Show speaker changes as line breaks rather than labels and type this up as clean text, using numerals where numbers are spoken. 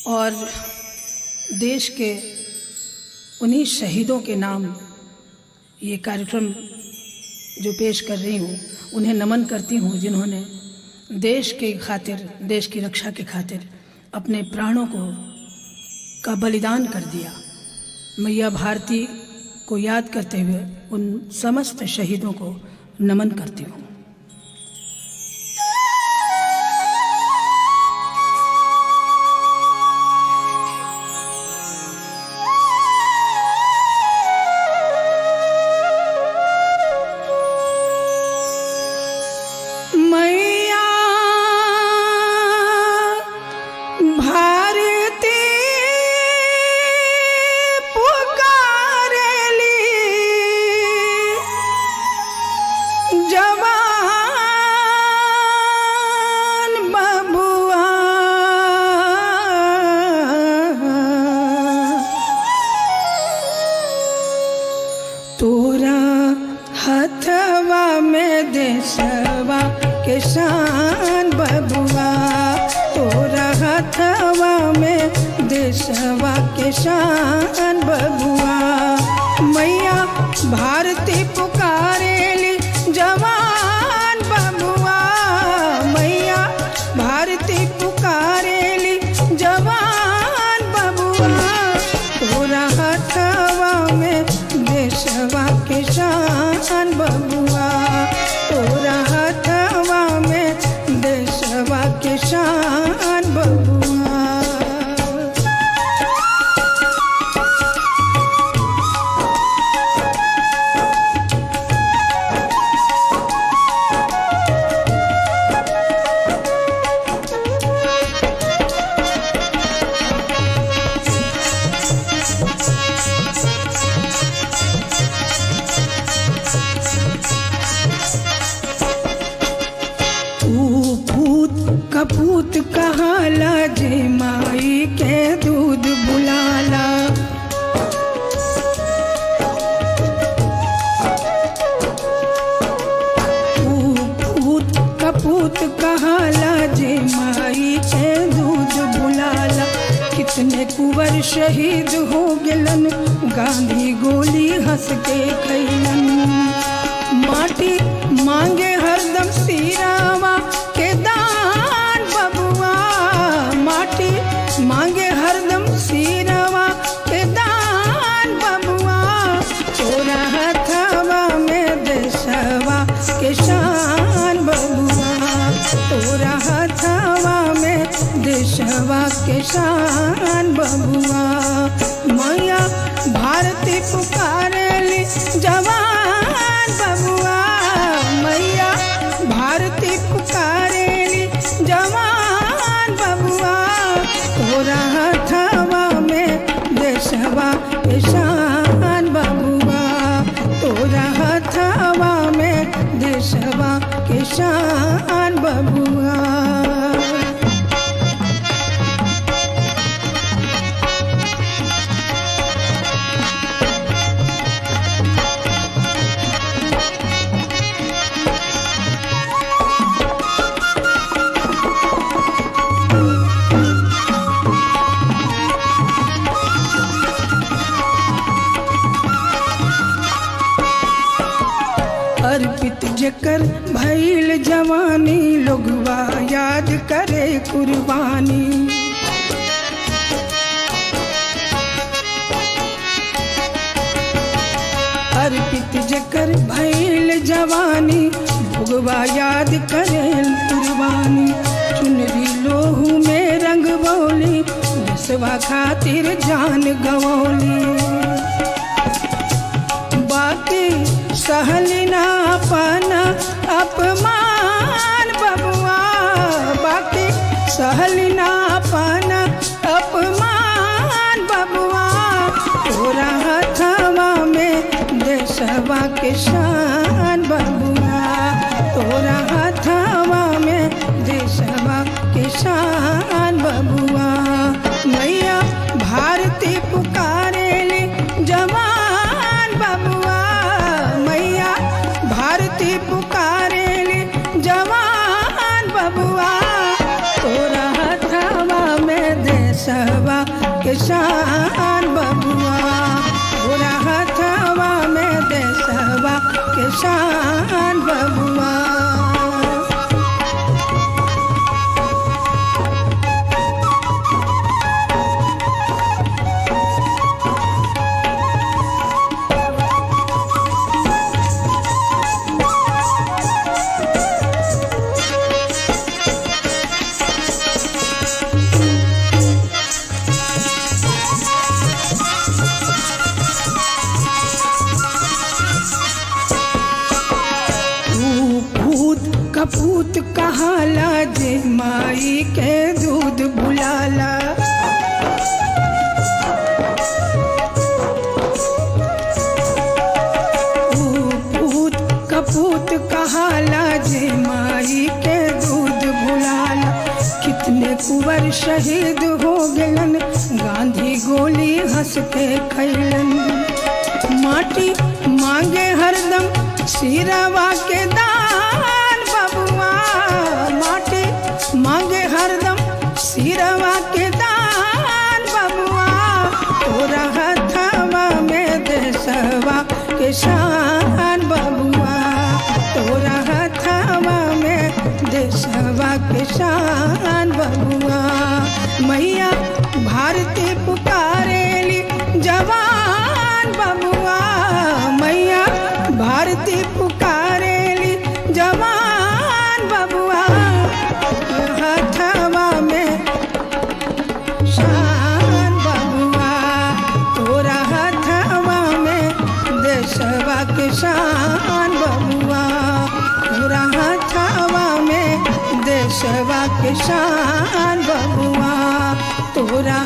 और देश के उन्हीं शहीदों के नाम ये कार्यक्रम जो पेश कर रही हूँ उन्हें नमन करती हूँ, जिन्होंने देश के खातिर, देश की रक्षा के खातिर अपने प्राणों का बलिदान कर दिया। मैया भारती को याद करते हुए उन समस्त शहीदों को नमन करती हूँ।
तोरा हथवा में देशवा के शान बबुआ, तोरा हथवा में देशवा के शान बबुआ। मैया भारती पुकारेली जवान बबुआ, मैया भारती पुकारेली जवान बबुआ। तोरा हथवा में देशवा के शान बबुआ, तोरा हथवा में देशवा के शान बबुआ। कपूत कहाला जे माई के दूध बुलाला, कपूत कहाला जे माई के दूध बुलाला। कितने कुंवर शहीद हो गेलन, गांधी गोली हंस के खैलन। माटी मांगे हरदम सिरावा के दान बबुआ, माटी मांगे हरदम सिरवा के दान बबुआ। तोरा हथवा में देशवा के शान बबुआ, तोरा हथवा में देशवा के शान बबुआ। मैया भारती पुकारेली जवान बबुआ, मैया भारती पुकारेली जवान बबुआ। तोरा हथवा में देशवा के शान बबुआ, तोरा हथवा में देशवा के शान बबुआ। अर्पित जकर भइल जवानी, लोगवा याद करे कुर्बानी। अर्पित जकर भइल जवानी, लोगवा याद करे कुर्बानी। चुनरी लोहू में रंग बोली, देशवा खातिर जान गवौली। बाकी सहलिना पाना अपमान बबुआ, बाकी सहलिना पाना अपमान बबुआ। तोरा हथवा में देशवा के शान बबुआ, तोरा हथवा में देशवा के शान बबुआ। मैया भारती पुकारेली जवान बबुआ, मैया भारती पुकारेली जवान बबुआ। तोरा हथवा में देश देशवा के शान बबुआ तोरा हथवा में देशवा के शान बबुआ। कपूत कहाला जे माई के दूध बुलाला पूत कपूत कहाला जे माई के दूध बुलाला। कितने कुंवर शहीद हो गलन गांधी गोली हंस के खैलन। माटी मांगे हरदम सिरवा के दान बबुआ माटी मांगे हरदम सिरवा के दान बबुआ तोरा हथवा में देशवा के शान बबुआ तोरा हथवा में देशवा के शान बबुआ। मैया भारती पुकारेली जवान बबुआ मैया भारती पुकारेली जवान बबुआ हथवा में शान बबुआ तोरा हथवा में देशवा के शान बबुआ तोरा हथवा में देशवा के शान बबुआ तोरा